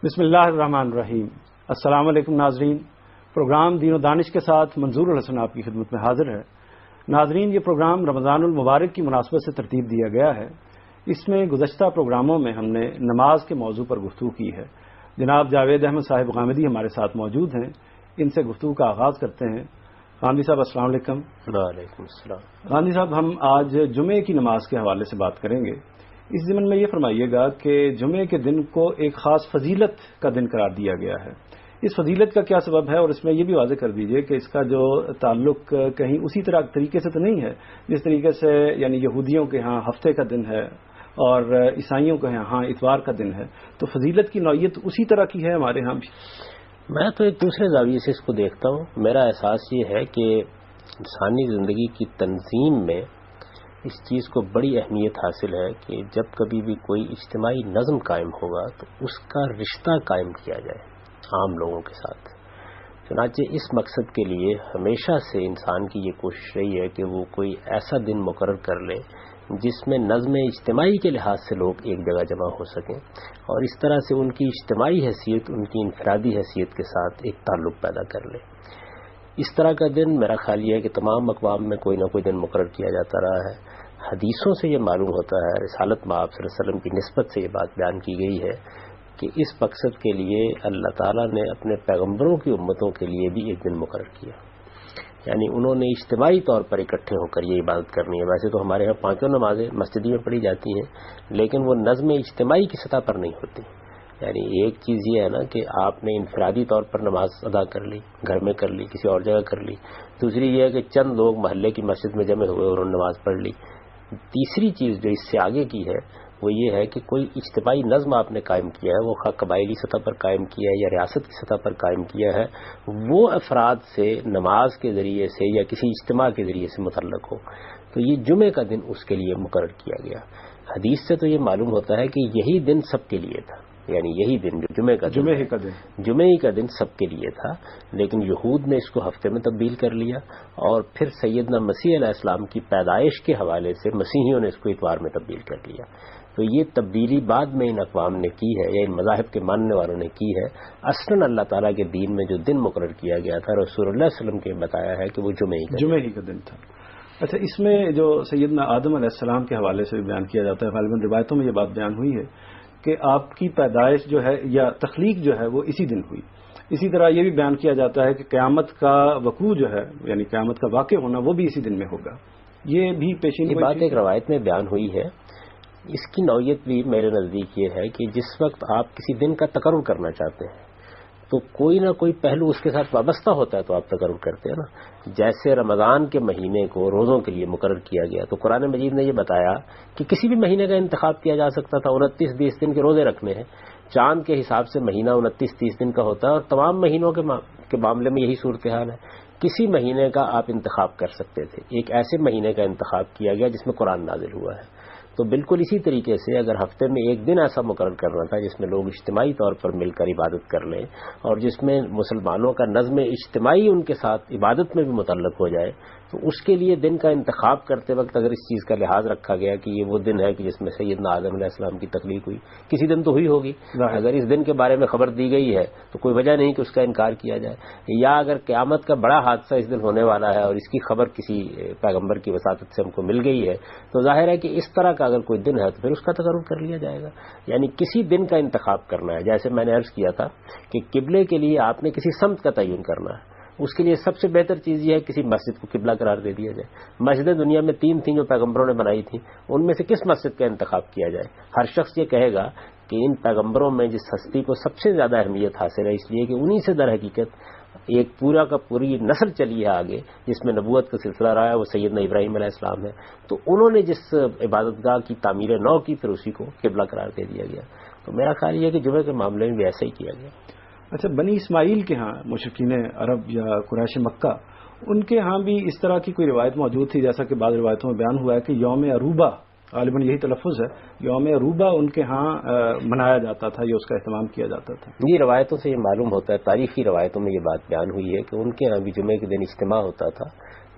بسم اللہ الرحمن الرحیم۔ السلام علیکم ناظرین، پروگرام دین و دانش کے ساتھ منظور الحسن آپ کی خدمت میں حاضر ہے۔ ناظرین، یہ پروگرام رمضان المبارک کی مناسبت سے ترتیب دیا گیا ہے۔ اس میں گزشتہ پروگراموں میں ہم نے نماز کے موضوع پر گفتگو کی ہے۔ جناب جاوید احمد صاحب غامدی ہمارے ساتھ موجود ہیں، ان سے گفتگو کا آغاز کرتے ہیں۔ غامدی صاحب السلام علیکم۔ وعلیکم السلام۔ غامدی صاحب، ہم آج جمعے کی نماز کے حوالے سے بات کریں گے۔ اس ضمن میں یہ فرمائیے گا کہ جمعے کے دن کو ایک خاص فضیلت کا دن قرار دیا گیا ہے، اس فضیلت کا کیا سبب ہے، اور اس میں یہ بھی واضح کر دیجئے کہ اس کا جو تعلق کہیں اسی طریقے سے تو نہیں ہے جس طریقے سے یعنی یہودیوں کے ہاں ہفتے کا دن ہے اور عیسائیوں کے ہاں اتوار کا دن ہے، تو فضیلت کی نوعیت اسی طرح کی ہے ہمارے ہاں بھی؟ میں تو ایک دوسرے زاویے سے اس کو دیکھتا ہوں۔ میرا احساس یہ ہے کہ انسانی زندگی کی تنظیم میں اس چیز کو بڑی اہمیت حاصل ہے کہ جب کبھی بھی کوئی اجتماعی نظم قائم ہوگا تو اس کا رشتہ قائم کیا جائے عام لوگوں کے ساتھ۔ چنانچہ اس مقصد کے لیے ہمیشہ سے انسان کی یہ کوشش رہی ہے کہ وہ کوئی ایسا دن مقرر کر لے جس میں نظم اجتماعی کے لحاظ سے لوگ ایک جگہ جمع ہو سکیں، اور اس طرح سے ان کی اجتماعی حیثیت ان کی انفرادی حیثیت کے ساتھ ایک تعلق پیدا کر لے۔ اس طرح کا دن میرا خیال یہ ہے کہ تمام اقوام میں کوئی نہ کوئی دن مقرر کیا جاتا رہا ہے۔ حدیثوں سے یہ معلوم ہوتا ہے، رسالت مآب صلی اللہ علیہ وسلم کی نسبت سے یہ بات بیان کی گئی ہے کہ اس مقصد کے لیے اللہ تعالیٰ نے اپنے پیغمبروں کی امتوں کے لیے بھی ایک دن مقرر کیا، یعنی انہوں نے اجتماعی طور پر اکٹھے ہو کر یہ عبادت کرنی ہے۔ ویسے تو ہمارے یہاں پانچوں نمازیں مسجد میں پڑھی جاتی ہیں، لیکن وہ نظم اجتماعی کی سطح پر نہیں ہوتی۔ یعنی ایک چیز یہ ہے نا کہ آپ نے انفرادی طور پر نماز ادا کر لی، گھر میں کر لی، کسی اور جگہ کر لی۔ دوسری یہ ہے کہ چند لوگ محلے کی مسجد میں جمع ہوئے اور انہوں نے نماز پڑھ لی۔ تیسری چیز جو اس سے آگے کی ہے وہ یہ ہے کہ کوئی اجتماعی نظم آپ نے قائم کیا ہے، وہ خواہ قبائلی سطح پر قائم کیا ہے یا ریاست کی سطح پر قائم کیا ہے، وہ افراد سے نماز کے ذریعے سے یا کسی اجتماع کے ذریعے سے متعلق ہو، تو یہ جمعے کا دن اس کے لیے مقرر کیا گیا۔ حدیث سے تو یہ معلوم ہوتا ہے کہ یہی دن سب کے لیے تھا، یعنی یہی دن جو جمعے ہی کا دن سب کے لیے تھا، لیکن یہود نے اس کو ہفتے میں تبدیل کر لیا، اور پھر سیدنا مسیح علیہ السلام کی پیدائش کے حوالے سے مسیحیوں نے اس کو اتوار میں تبدیل کر لیا۔ تو یہ تبدیلی بعد میں ان اقوام نے کی ہے یا ان مذاہب کے ماننے والوں نے کی ہے۔ اصلاً اللہ تعالیٰ کے دین میں جو دن مقرر کیا گیا تھا رسول اللہ صلی اللہ علیہ وسلم کے بتایا ہے کہ وہ جمعے ہی کا دن تھا۔ اچھا، اس میں جو سیدنا آدم علیہ السلام کے حوالے سے بھی بیان کیا جاتا ہے، غالباً روایتوں میں یہ بات بیان ہوئی ہے کہ آپ کی پیدائش جو ہے یا تخلیق جو ہے وہ اسی دن ہوئی۔ اسی طرح یہ بھی بیان کیا جاتا ہے کہ قیامت کا وقوع جو ہے یعنی قیامت کا واقع ہونا وہ بھی اسی دن میں ہوگا۔ یہ بھی پیشین بات ایک روایت میں بیان ہوئی ہے۔ اس کی نوعیت بھی میرے نزدیک یہ ہے کہ جس وقت آپ کسی دن کا تقرر کرنا چاہتے ہیں تو کوئی نہ کوئی پہلو اس کے ساتھ وابستہ ہوتا ہے، تو آپ تقرر کرتے ہیں نا۔ جیسے رمضان کے مہینے کو روزوں کے لیے مقرر کیا گیا تو قرآن مجید نے یہ بتایا کہ کسی بھی مہینے کا انتخاب کیا جا سکتا تھا، 29-20 دن کے روزے رکھنے ہیں۔ چاند کے حساب سے مہینہ 29-30 دن کا ہوتا ہے، اور تمام مہینوں کے معاملے میں یہی صورتحال ہے۔ کسی مہینے کا آپ انتخاب کر سکتے تھے، ایک ایسے مہینے کا انتخاب کیا گیا جس میں قرآن نازل ہوا ہے۔ تو بالکل اسی طریقے سے اگر ہفتے میں ایک دن ایسا مقرر کرنا تھا جس میں لوگ اجتماعی طور پر مل کر عبادت کر لیں، اور جس میں مسلمانوں کا نظم اجتماعی ان کے ساتھ عبادت میں بھی متعلق ہو جائے، تو اس کے لیے دن کا انتخاب کرتے وقت اگر اس چیز کا لحاظ رکھا گیا کہ یہ وہ دن ہے کہ جس میں سیدنا آدم علیہ السلام کی تخلیق ہوئی، کسی دن تو ہوئی ہوگی۔ اگر اس دن کے بارے میں خبر دی گئی ہے تو کوئی وجہ نہیں کہ اس کا انکار کیا جائے، یا اگر قیامت کا بڑا حادثہ اس دن ہونے والا ہے اور اس کی خبر کسی پیغمبر کی وساطت سے ہم کو مل گئی ہے، تو ظاہر ہے کہ اس طرح کا اگر کوئی دن ہے تو پھر اس کا تقرر کر لیا جائے گا۔ یعنی کسی دن کا انتخاب کرنا ہے، جیسے میں نے عرض کیا تھا کہ قبلے کے لیے آپ نے کسی سمت کا تعین کرنا ہے، اس کے لیے سب سے بہتر چیز یہ ہے کسی مسجد کو قبلہ قرار دے دیا جائے۔ مسجدیں دنیا میں 3 تھیں جو پیغمبروں نے بنائی تھیں، ان میں سے کس مسجد کا انتخاب کیا جائے؟ ہر شخص یہ کہے گا کہ ان پیغمبروں میں جس ہستی کو سب سے زیادہ اہمیت حاصل ہے، اس لیے کہ انہی سے در حقیقت ایک پورا کا پوری نسل چلی ہے آگے جس میں نبوت کا سلسلہ رہا ہے، وہ سیدنا ابراہیم علیہ السلام ہے۔ تو انہوں نے جس عبادت گاہ کی تعمیر نو کی پھر اسی کو قبلہ قرار دے دیا گیا۔ تو میرا خیال یہ ہے کہ جمعے کے معاملے میں بھی ایسا ہی کیا گیا۔ اچھا، بنی اسماعیل کے ہاں مشرکین عرب یا قریش مکہ، ان کے ہاں بھی اس طرح کی کوئی روایت موجود تھی، جیسا کہ بعض روایتوں میں بیان ہوا ہے کہ یوم عروبہ، غالباً یہی تلفظ ہے، یوم عروبہ ان کے ہاں منایا جاتا تھا یا اس کا اہتمام کیا جاتا تھا۔ یہ روایتوں سے یہ معلوم ہوتا ہے، تاریخی روایتوں میں یہ بات بیان ہوئی ہے کہ ان کے ہاں بھی جمعے کے دن اجتماع ہوتا تھا،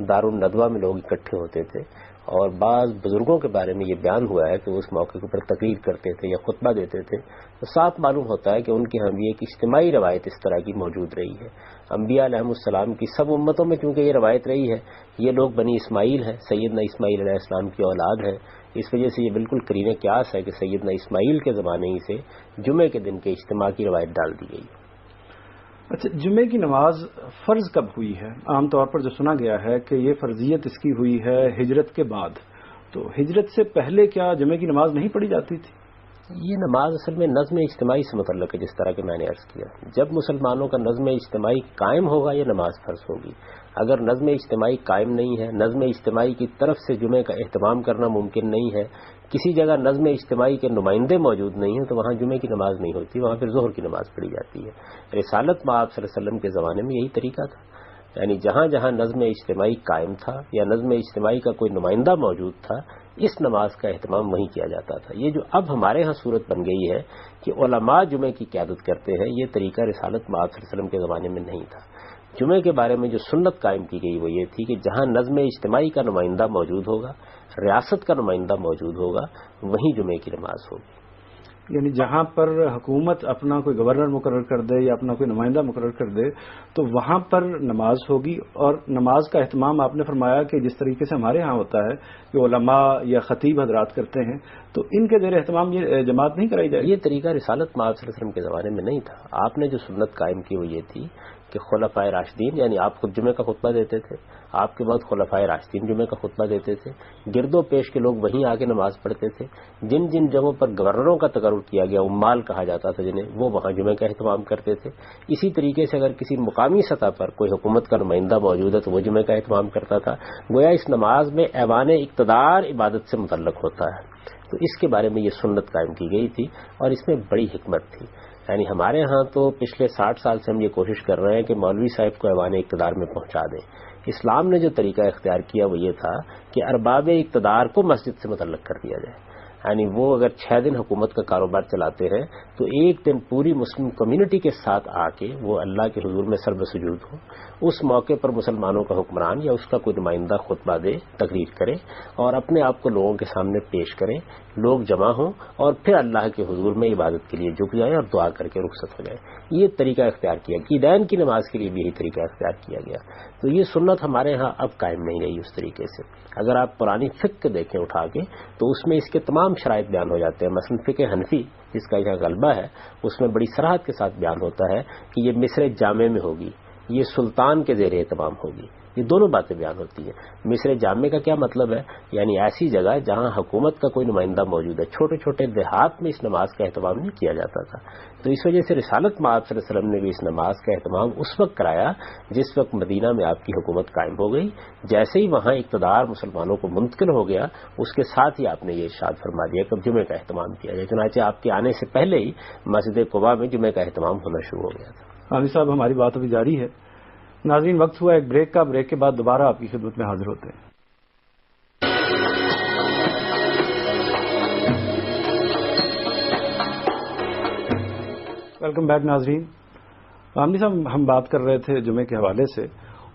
دار الندوہ میں لوگ اکٹھے ہوتے تھے، اور بعض بزرگوں کے بارے میں یہ بیان ہوا ہے کہ وہ اس موقع کے اوپر تقریر کرتے تھے یا خطبہ دیتے تھے، تو صاف معلوم ہوتا ہے کہ ان کی ہم بھی ایک اجتماعی روایت اس طرح کی موجود رہی ہے۔ انبیاء علیہ السلام کی سب امتوں میں چونکہ یہ روایت رہی ہے، یہ لوگ بنی اسماعیل ہیں، سیدنا اسماعیل علیہ السلام کی اولاد ہیں، اس وجہ سے یہ بالکل قرینہ قیاس ہے کہ سیدنا اسماعیل کے زمانے ہی سے جمعے کے دن کے اجتماع کی روایت ڈال دی گئی۔ اچھا، جمعے کی نماز فرض کب ہوئی ہے؟ عام طور پر جو سنا گیا ہے کہ یہ فرضیت اس کی ہوئی ہے ہجرت کے بعد، تو ہجرت سے پہلے کیا جمعے کی نماز نہیں پڑھی جاتی تھی؟ یہ نماز اصل میں نظم اجتماعی سے متعلق ہے، جس طرح کہ میں نے عرض کیا، جب مسلمانوں کا نظم اجتماعی قائم ہوگا یہ نماز فرض ہوگی۔ اگر نظم اجتماعی قائم نہیں ہے، نظم اجتماعی کی طرف سے جمعے کا اہتمام کرنا ممکن نہیں ہے، کسی جگہ نظم اجتماعی کے نمائندے موجود نہیں ہیں، تو وہاں جمعے کی نماز نہیں ہوتی، وہاں پھر ظہر کی نماز پڑھی جاتی ہے۔ رسالت میں آپ صلی اللہ علیہ وسلم کے زمانے میں یہی طریقہ تھا، یعنی جہاں جہاں نظم اجتماعی قائم تھا یا نظم اجتماعی کا کوئی نمائندہ موجود تھا، اس نماز کا اہتمام وہیں کیا جاتا تھا۔ یہ جو اب ہمارے ہاں صورت بن گئی ہے کہ علماء جمعے کی قیادت کرتے ہیں، یہ طریقہ رسالت میں آپ صلی اللہ علیہ وسلم کے زمانے میں نہیں تھا۔ جمعے کے بارے میں جو سنت قائم کی گئی وہ یہ تھی کہ جہاں نظم اجتماعی کا نمائندہ موجود ہوگا، ریاست کا نمائندہ موجود ہوگا، وہیں جمعے کی نماز ہوگی۔ یعنی جہاں پر حکومت اپنا کوئی گورنر مقرر کر دے یا اپنا کوئی نمائندہ مقرر کر دے تو وہاں پر نماز ہوگی، اور نماز کا اہتمام آپ نے فرمایا کہ جس طریقے سے ہمارے ہاں ہوتا ہے کہ علماء یا خطیب حضرات کرتے ہیں، تو ان کے زیر اہتمام یہ جماعت نہیں کرائی جائے گی؟ یہ طریقہ رسالت میں آپ صلی اللہ علیہ وسلم کے زمانے میں نہیں تھا۔ آپ نے جو سنت قائم کی وہ یہ تھی کہ خلفائے راشدین، یعنی آپ خود جمعے کا خطبہ دیتے تھے، آپ کے بعد خلفائے راشدین جمعے کا خطبہ دیتے تھے، گرد و پیش کے لوگ وہیں آ کے نماز پڑھتے تھے، جن جن جگہوں پر گورنروں کا تقرر کیا گیا، عمال کہا جاتا تھا جنہیں، وہ وہاں جمعے کا اہتمام کرتے تھے۔ اسی طریقے سے اگر کسی مقامی سطح پر کوئی حکومت کا نمائندہ موجود ہے تو وہ جمعے کا اہتمام کرتا تھا۔ گویا اس نماز میں ایوان اقتدار عبادت سے متعلق ہوتا ہے، تو اس کے بارے میں یہ سنت قائم کی گئی تھی، اور اس میں بڑی حکمت تھی۔ یعنی ہمارے ہاں تو پچھلے 60 سال سے ہم یہ کوشش کر رہے ہیں کہ مولوی صاحب کو ایوان اقتدار میں پہنچا دیں۔ اسلام نے جو طریقہ اختیار کیا وہ یہ تھا کہ ارباب اقتدار کو مسجد سے متعلق کر دیا جائے، یعنی وہ اگر 6 دن حکومت کا کاروبار چلاتے ہیں تو ایک دن پوری مسلم کمیونٹی کے ساتھ آ کے وہ اللہ کے حضور میں سر بسجود ہو، اس موقع پر مسلمانوں کا حکمران یا اس کا کوئی نمائندہ خطبہ دے، تقریر کرے اور اپنے آپ کو لوگوں کے سامنے پیش کریں، لوگ جمع ہوں اور پھر اللہ کے حضور میں عبادت کے لیے جھک جائیں اور دعا کر کے رخصت ہو جائیں۔ یہ طریقہ اختیار کیا، عیدین کی نماز کے لیے بھی یہی طریقہ اختیار کیا گیا۔ تو یہ سنت ہمارے ہاں اب قائم نہیں رہی اس طریقے سے۔ اگر آپ پرانی فقہ دیکھیں اٹھا کے تو اس میں اس کے تمام شرائط بیان ہو جاتے ہیں۔ مثلا فقہ حنفی جس کا یہاں غلبہ ہے اس میں بڑی صراحت کے ساتھ بیان ہوتا ہے کہ یہ مصر جامع میں ہوگی، یہ سلطان کے زیر اہتمام ہوگی، یہ دونوں باتیں بیان ہوتی ہیں۔ مصر جامع کا کیا مطلب ہے؟ یعنی ایسی جگہ جہاں حکومت کا کوئی نمائندہ موجود ہے۔ چھوٹے چھوٹے دیہات میں اس نماز کا اہتمام نہیں کیا جاتا تھا، تو اس وجہ سے رسالت میں آپ صلی اللہ علیہ وسلم نے بھی اس نماز کا اہتمام اس وقت کرایا جس وقت مدینہ میں آپ کی حکومت قائم ہو گئی۔ جیسے ہی وہاں اقتدار مسلمانوں کو منتقل ہو گیا، اس کے ساتھ ہی آپ نے یہ ارشاد فرما دیا کہ جمعے کا اہتمام کیا جائے۔ چنانچہ آپ کے آنے سے پہلے ہی مسجد قباء میں جمعے کا اہتمام ہونا شروع ہو گیا تھا۔ عامر صاحب، ہماری بات ابھی جاری ہے، ناظرین وقت ہوا ایک بریک کا، بریک کے بعد دوبارہ آپ کی خدمت میں حاضر ہوتے ہیں۔ ویلکم بیک ناظرین۔ عامر صاحب، ہم بات کر رہے تھے جمعے کے حوالے سے،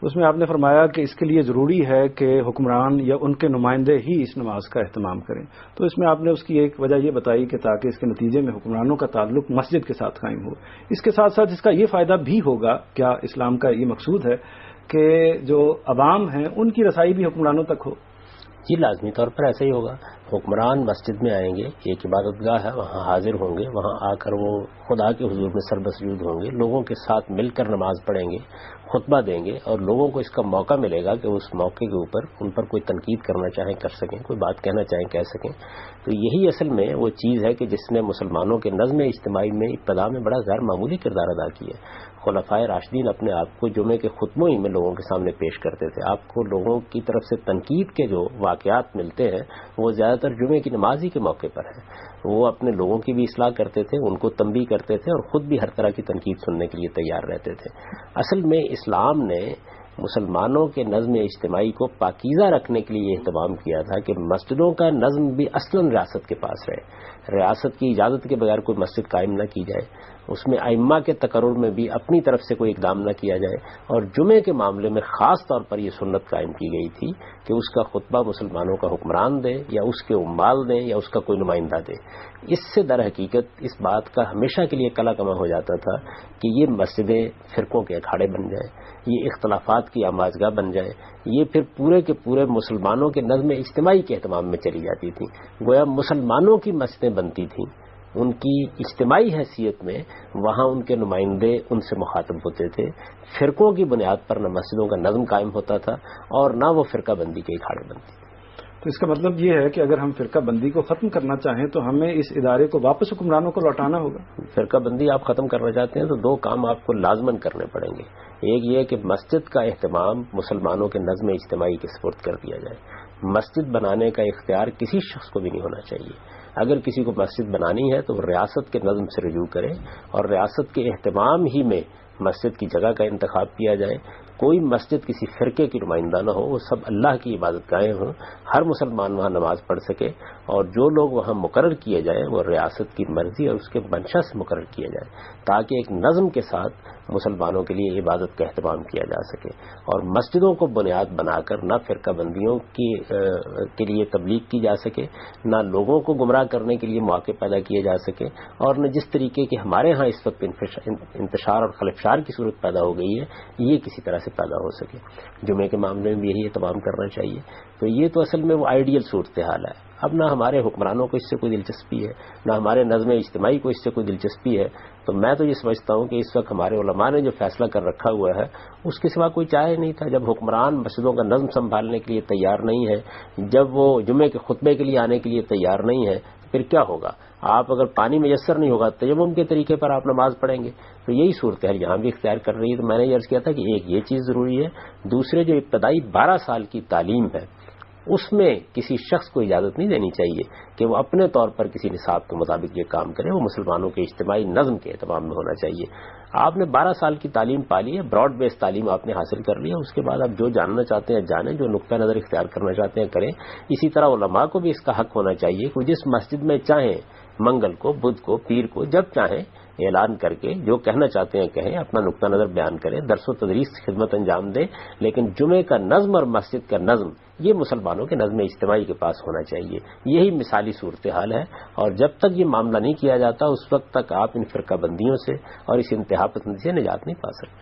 اس میں آپ نے فرمایا کہ اس کے لیے ضروری ہے کہ حکمران یا ان کے نمائندے ہی اس نماز کا اہتمام کریں، تو اس میں آپ نے اس کی ایک وجہ یہ بتائی کہ تاکہ اس کے نتیجے میں حکمرانوں کا تعلق مسجد کے ساتھ قائم ہو۔ اس کے ساتھ ساتھ اس کا یہ فائدہ بھی ہوگا، کیا اسلام کا یہ مقصود ہے کہ جو عوام ہیں ان کی رسائی بھی حکمرانوں تک ہو؟ جی لازمی طور پر ایسا ہی ہوگا۔ حکمران مسجد میں آئیں گے، ایک عبادت گاہ ہے، وہاں حاضر ہوں گے، وہاں آ کر وہ خدا کے حضور میں سر بسجود ہوں گے، لوگوں کے ساتھ مل کر نماز پڑھیں گے، خطبہ دیں گے، اور لوگوں کو اس کا موقع ملے گا کہ اس موقع کے اوپر ان پر کوئی تنقید کرنا چاہیں کر سکیں، کوئی بات کہنا چاہیں کہہ سکیں۔ تو یہی اصل میں وہ چیز ہے کہ جس نے مسلمانوں کے نظم اجتماعی میں ابتدا میں بڑا غیر معمولی کردار ادا کیا ہے۔ خلفائے راشدین اپنے آپ کو جمعے کے خطبوں ہی میں لوگوں کے سامنے پیش کرتے تھے۔ آپ کو لوگوں کی طرف سے تنقید کے جو واقعات ملتے ہیں وہ زیادہ تر جمعے کی نماز ہی کے موقع پر ہیں۔ وہ اپنے لوگوں کی بھی اصلاح کرتے تھے، ان کو تنبیہ کرتے تھے، اور خود بھی ہر طرح کی تنقید سننے کے لیے تیار رہتے تھے۔ اصل میں اسلام نے مسلمانوں کے نظم اجتماعی کو پاکیزہ رکھنے کے لیے اہتمام کیا تھا کہ مسجدوں کا نظم بھی اصلاً ریاست کے پاس رہے، ریاست کی اجازت کے بغیر کوئی مسجد قائم نہ کی جائے، اس میں ائمہ کے تقرر میں بھی اپنی طرف سے کوئی اقدام نہ کیا جائے، اور جمعے کے معاملے میں خاص طور پر یہ سنت قائم کی گئی تھی کہ اس کا خطبہ مسلمانوں کا حکمران دے یا اس کے عمال دیں یا اس کا کوئی نمائندہ دے۔ اس سے در حقیقت اس بات کا ہمیشہ کے لیے کلا کما ہو جاتا تھا کہ یہ مسجدیں فرقوں کے اکھاڑے بن جائیں، یہ اختلافات کی آماجگاہ بن جائیں، یہ پھر پورے کے پورے مسلمانوں کے نظم اجتماعی کے اہتمام میں چلی جاتی تھیں، گویا مسلمانوں کی مسجدیں بنتی تھیں، ان کی اجتماعی حیثیت میں وہاں ان کے نمائندے ان سے مخاطب ہوتے تھے، فرقوں کی بنیاد پر نہ مسجدوں کا نظم قائم ہوتا تھا اور نہ وہ فرقہ بندی کے اکھاڑے بنتی تھی۔ تو اس کا مطلب یہ ہے کہ اگر ہم فرقہ بندی کو ختم کرنا چاہیں تو ہمیں اس ادارے کو واپس حکمرانوں کو لوٹانا ہوگا۔ فرقہ بندی آپ ختم کرنا چاہتے ہیں تو دو کام آپ کو لازماً کرنے پڑیں گے۔ ایک یہ کہ مسجد کا اہتمام مسلمانوں کے نظم اجتماعی کے سپرد کر دیا جائے۔ مسجد بنانے کا اختیار کسی شخص کو بھی نہیں ہونا چاہیے۔ اگر کسی کو مسجد بنانی ہے تو وہ ریاست کے نظم سے رجوع کرے اور ریاست کے اہتمام ہی میں مسجد کی جگہ کا انتخاب کیا جائے۔ کوئی مسجد کسی فرقے کی نمائندہ نہ ہو، وہ سب اللہ کی عبادت گاہیں ہوں، ہر مسلمان وہاں نماز پڑھ سکے، اور جو لوگ وہاں مقرر کیے جائیں وہ ریاست کی مرضی اور اس کے منشا سے مقرر کیے جائیں، تاکہ ایک نظم کے ساتھ مسلمانوں کے لیے عبادت کا اہتمام کیا جا سکے، اور مسجدوں کو بنیاد بنا کر نہ فرقہ بندیوں کے لیے تبلیغ کی جا سکے، نہ لوگوں کو گمراہ کرنے کے لیے مواقع پیدا کیے جا سکے، اور نہ جس طریقے کے ہمارے ہاں اس وقت انتشار اور خلفشار کی صورت پیدا ہو گئی ہے یہ کسی طرح سے پیدا ہو سکے۔ جمعے کے معاملے میں بھی یہی اہتمام کرنا چاہیے۔ تو یہ تو اصل میں وہ آئیڈیل صورتحال ہے۔ اب نہ ہمارے حکمرانوں کو اس سے کوئی دلچسپی ہے، نہ ہمارے نظم اجتماعی کو اس سے کوئی دلچسپی ہے، تو میں تو یہ سمجھتا ہوں کہ اس وقت ہمارے علماء نے جو فیصلہ کر رکھا ہوا ہے اس کے سوا کوئی چارہ نہیں تھا۔ جب حکمران مسجدوں کا نظم سنبھالنے کے لیے تیار نہیں ہے، جب وہ جمعے کے خطبے کے لیے آنے کے لیے تیار نہیں ہے، پھر کیا ہوگا؟ آپ اگر پانی میسر نہیں ہوگا تیمم کے طریقے پر آپ نماز پڑھیں گے، تو یہی صورتحال یہاں بھی اختیار کر رہی ہے۔ تو میں نے یہ عرض کیا تھا کہ ایک یہ چیز ضروری ہے، دوسرے جو ابتدائی 12 سال کی تعلیم ہے اس میں کسی شخص کو اجازت نہیں دینی چاہیے کہ وہ اپنے طور پر کسی نصاب کے مطابق یہ کام کرے، وہ مسلمانوں کے اجتماعی نظم کے اہتمام میں ہونا چاہیے۔ آپ نے 12 سال کی تعلیم پالی ہے، براڈ بیس تعلیم آپ نے حاصل کر لی ہے، اس کے بعد آپ جو جاننا چاہتے ہیں جانیں، جو نقطہ نظر اختیار کرنا چاہتے ہیں کریں۔ اسی طرح علماء کو بھی اس کا حق ہونا چاہیے کہ جس مسجد میں چاہیں، منگل کو، بدھ کو، پیر کو، جب چاہیں اعلان کر کے جو کہنا چاہتے ہیں کہیں، اپنا نقطہ نظر بیان کریں، درس و تدریس کی خدمت انجام دیں، لیکن جمعے کا نظم اور مسجد کا نظم یہ مسلمانوں کے نظم اجتماعی کے پاس ہونا چاہیے۔ یہی مثالی صورتحال ہے، اور جب تک یہ معاملہ نہیں کیا جاتا اس وقت تک آپ ان فرقہ بندیوں سے اور اس انتہا پسندی سے نجات نہیں پا سکتے۔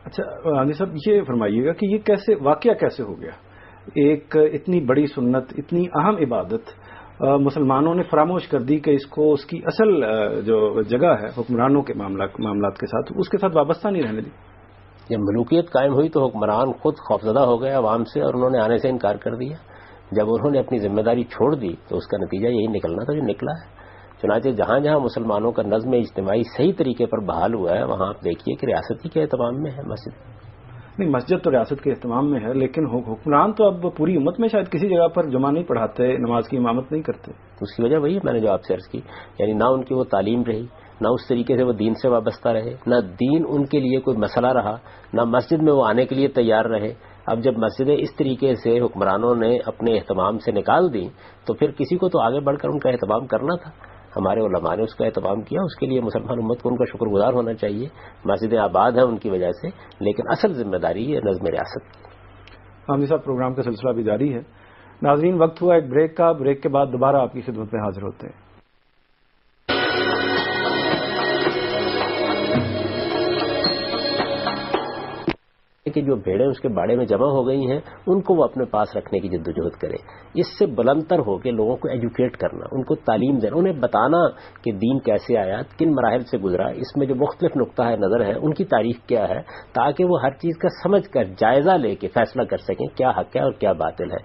اچھا حانی صاحب، یہ فرمائیے گا کہ یہ کیسے واقعہ کیسے ہو گیا؟ ایک اتنی بڑی سنت، اتنی اہم عبادت مسلمانوں نے فراموش کر دی کہ اس کو اس کی اصل جو جگہ ہے حکمرانوں کے معاملات کے ساتھ، اس کے ساتھ وابستہ نہیں رہنے دی۔ جب ملوکیت قائم ہوئی تو حکمران خود خوفزدہ ہو گئے عوام سے اور انہوں نے آنے سے انکار کر دیا۔ جب انہوں نے اپنی ذمہ داری چھوڑ دی تو اس کا نتیجہ یہی نکلنا تھا جو نکلا ہے۔ چنانچہ جہاں جہاں مسلمانوں کا نظم اجتماعی صحیح طریقے پر بحال ہوا ہے وہاں آپ دیکھیے کہ ریاستی کے اہتمام میں ہے مسجد۔ نہیں، مسجد تو ریاست کے اہتمام میں ہے، لیکن حکمران تو اب پوری امت میں شاید کسی جگہ پر جمعہ نہیں پڑھاتے، نماز کی امامت نہیں کرتے۔ اس کی وجہ وہی ہے میں نے جو آپ سے عرض کی، یعنی نہ ان کی وہ تعلیم رہی، نہ اس طریقے سے وہ دین سے وابستہ رہے، نہ دین ان کے لیے کوئی مسئلہ رہا، نہ مسجد میں وہ آنے کے لیے تیار رہے۔ اب جب مسجدیں اس طریقے سے حکمرانوں نے اپنے اہتمام سے نکال دی تو پھر کسی کو تو آگے بڑھ کر ان کا اہتمام کرنا تھا۔ ہمارے علماء نے اس کا اہتمام کیا، اس کے لیے مسلمان امت کو ان کا شکر گزار ہونا چاہیے۔ مسجدیں آباد ہیں ان کی وجہ سے، لیکن اصل ذمہ داری ہے نظم ریاست کی۔ حامد صاحب، پروگرام کا سلسلہ بھی جاری ہے۔ ناظرین، وقت ہوا ایک بریک کا، بریک کے بعد دوبارہ آپ کی خدمت میں حاضر ہوتے ہیں۔ کہ جو بھیڑیں اس کے باڑے میں جمع ہو گئی ہیں ان کو وہ اپنے پاس رکھنے کی جدوجہد کرے، اس سے بلند تر ہو کے لوگوں کو ایجوکیٹ کرنا، ان کو تعلیم دینا، انہیں بتانا کہ دین کیسے آیا، کن مراحل سے گزرا، اس میں جو مختلف نقطہ نظر ہے ان کی تاریخ کیا ہے، تاکہ وہ ہر چیز کا سمجھ کر جائزہ لے کے فیصلہ کر سکیں کیا حق ہے اور کیا باطل ہے۔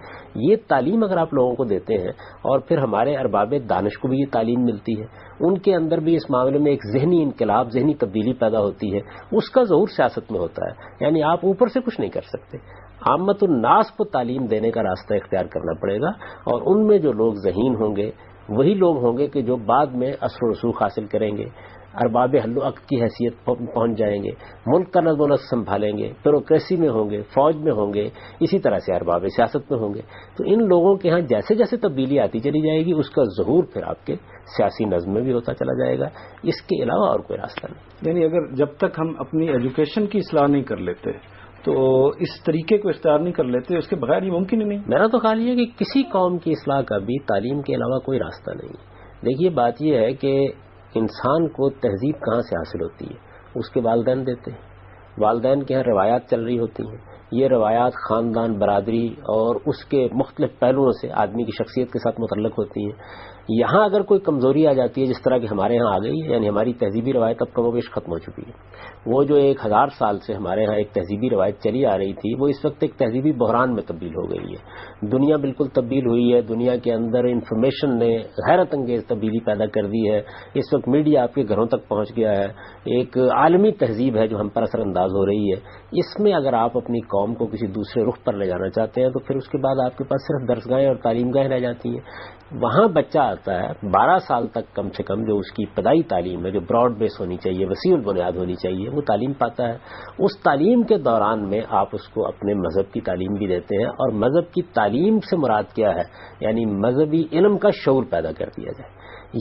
یہ تعلیم اگر آپ لوگوں کو دیتے ہیں، اور پھر ہمارے ارباب دانش کو بھی یہ تعلیم ملتی ہے، ان کے اندر بھی اس معاملے میں ایک ذہنی انقلاب، ذہنی تبدیلی پیدا ہوتی ہے، اس کا ظہور سیاست میں ہوتا ہے۔ یعنی آپ اوپر سے کچھ نہیں کر سکتے، عامت الناس کو تعلیم دینے کا راستہ اختیار کرنا پڑے گا، اور ان میں جو لوگ ذہین ہوں گے وہی لوگ ہوں گے کہ جو بعد میں اثر و رسوخ حاصل کریں گے۔ ارباب حل و عقد کی حیثیت پہنچ جائیں گے، ملک کا نظم و نسق سنبھالیں گے، بیوروکریسی میں ہوں گے، فوج میں ہوں گے، اسی طرح سے ارباب سیاست میں ہوں گے. تو ان لوگوں کے ہاں جیسے جیسے تبدیلی آتی چلی جائے گی اس کا ظہور پھر آپ کے سیاسی نظم میں بھی ہوتا چلا جائے گا. اس کے علاوہ اور کوئی راستہ نہیں. یعنی اگر جب تک ہم اپنی ایجوکیشن کی اصلاح نہیں کر لیتے تو اس طریقے کو اختیار نہیں کر لیتے، اس کے بغیر یہ ممکن ہی نہیں. میرا تو خیال یہ ہے کہ کسی قوم کی اصلاح کا بھی تعلیم کے علاوہ کوئی راستہ نہیں. دیکھیے بات یہ ہے کہ انسان کو تہذیب کہاں سے حاصل ہوتی ہے؟ اس کے والدین دیتے ہیں. والدین کے یہاں روایات چل رہی ہوتی ہیں. یہ روایات خاندان، برادری اور اس کے مختلف پہلوؤں سے آدمی کی شخصیت کے ساتھ متعلق ہوتی ہیں. یہاں اگر کوئی کمزوری آ جاتی ہے جس طرح کہ ہمارے ہاں آ گئی ہے، یعنی ہماری تہذیبی روایت اب کم و بیش ختم ہو چکی ہے. وہ جو 1000 سال سے ہمارے ہاں ایک تہذیبی روایت چلی آ رہی تھی وہ اس وقت ایک تہذیبی بحران میں تبدیل ہو گئی ہے. دنیا بالکل تبدیل ہوئی ہے. دنیا کے اندر انفارمیشن نے حیرت انگیز تبدیلی پیدا کر دی ہے. اس وقت میڈیا آپ کے گھروں تک پہنچ گیا ہے. ایک عالمی تہذیب ہے جو ہم پر اثر انداز ہو رہی ہے. اس میں اگر آپ اپنی قوم کو کسی دوسرے رخ پر لے جانا چاہتے ہیں تو پھر اس کے بعد آپ کے پاس صرف درسگاہیں اور تعلیم گاہیں رہ جاتی ہیں. وہاں بچہ آتا ہے 12 سال تک کم سے کم جو اس کی ابتدائی تعلیم ہے جو براڈ بیس ہونی چاہیے، وسیع البنیاد ہونی چاہیے، وہ تعلیم پاتا ہے. اس تعلیم کے دوران میں آپ اس کو اپنے مذہب کی تعلیم بھی دیتے ہیں. اور مذہب کی تعلیم سے مراد کیا ہے؟ یعنی مذہبی علم کا شعور پیدا کر دیا جائے.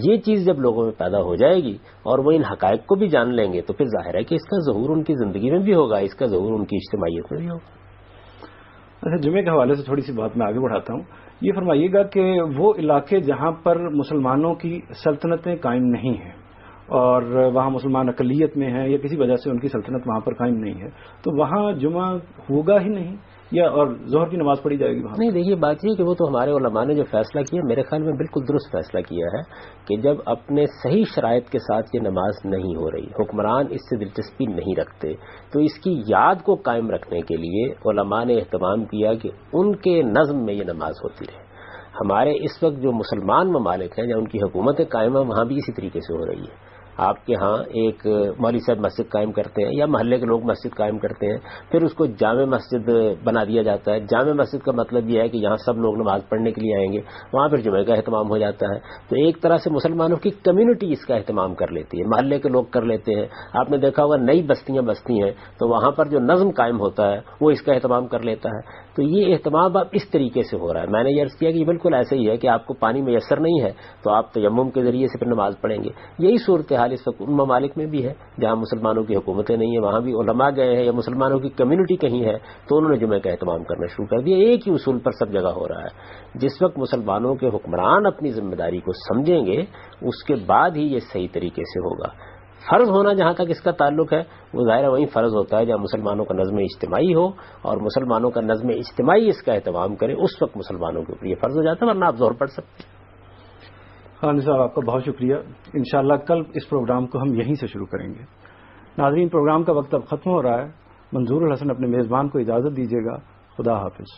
یہ چیز جب لوگوں میں پیدا ہو جائے گی اور وہ ان حقائق کو بھی جان لیں گے تو پھر ظاہر ہے کہ اس کا ظہور ان کی زندگی میں بھی ہوگا، اس کا ظہور ان کی اجتماعیت میں بھی ہوگا. اچھا، جمعے کے حوالے سے تھوڑی سی بات میں آگے بڑھاتا ہوں. یہ فرمائیے گا کہ وہ علاقے جہاں پر مسلمانوں کی سلطنتیں قائم نہیں ہیں اور وہاں مسلمان اقلیت میں ہیں یا کسی وجہ سے ان کی سلطنت وہاں پر قائم نہیں ہے تو وہاں جمعہ ہوگا ہی نہیں یا اور ظہر کی نماز پڑھی جائے گی وہاں؟ نہیں، دیکھیے بات یہ کہ وہ تو ہمارے علماء نے جو فیصلہ کیا میرے خیال میں بالکل درست فیصلہ کیا ہے کہ جب اپنے صحیح شرائط کے ساتھ یہ نماز نہیں ہو رہی، حکمران اس سے دلچسپی نہیں رکھتے، تو اس کی یاد کو قائم رکھنے کے لیے علماء نے اہتمام کیا کہ ان کے نظم میں یہ نماز ہوتی رہے. ہمارے اس وقت جو مسلمان ممالک ہیں یا ان کی حکومتیں قائم ہیں وہاں بھی اسی طریقے سے ہو رہی ہے. آپ کے ہاں ایک مولوی صاحب مسجد قائم کرتے ہیں یا محلے کے لوگ مسجد قائم کرتے ہیں، پھر اس کو جامع مسجد بنا دیا جاتا ہے. جامع مسجد کا مطلب یہ ہے کہ یہاں سب لوگ نماز پڑھنے کے لیے آئیں گے، وہاں پھر جمعہ کا اہتمام ہو جاتا ہے. تو ایک طرح سے مسلمانوں کی کمیونٹی اس کا اہتمام کر لیتی ہے، محلے کے لوگ کر لیتے ہیں. آپ نے دیکھا ہوگا نئی بستیاں بستی ہیں تو وہاں پر جو نظم قائم ہوتا ہے وہ اس کا اہتمام کر لیتا ہے. تو یہ اہتمام اب اس طریقے سے ہو رہا ہے. میں نے یہ عرض کیا کہ یہ بالکل ایسے ہی ہے کہ آپ کو پانی میسر نہیں ہے تو آپ تیمم کے ذریعے سے پھر نماز پڑھیں گے. یہی صورتحال اس وقت ان ممالک میں بھی ہے جہاں مسلمانوں کی حکومتیں نہیں ہیں، وہاں بھی علماء گئے ہیں یا مسلمانوں کی کمیونٹی کہیں ہے تو انہوں نے جمعہ کا اہتمام کرنا شروع کر دیا. ایک ہی اصول پر سب جگہ ہو رہا ہے. جس وقت مسلمانوں کے حکمران اپنی ذمہ داری کو سمجھیں گے اس کے بعد ہی یہ صحیح طریقے سے ہوگا. فرض ہونا جہاں تک اس کا تعلق ہے وہ ظاہر ہے وہیں فرض ہوتا ہے جہاں مسلمانوں کا نظم اجتماعی ہو اور مسلمانوں کا نظم اجتماعی اس کا اہتمام کرے، اس وقت مسلمانوں کے اوپر یہ فرض ہو جاتا ہے، ورنہ آپ زور پڑھ سکتے ہیں. خان صاحب آپ کا بہت شکریہ. انشاءاللہ کل اس پروگرام کو ہم یہیں سے شروع کریں گے. ناظرین، پروگرام کا وقت اب ختم ہو رہا ہے. منظور الحسن اپنے میزبان کو اجازت دیجیے گا. خدا حافظ.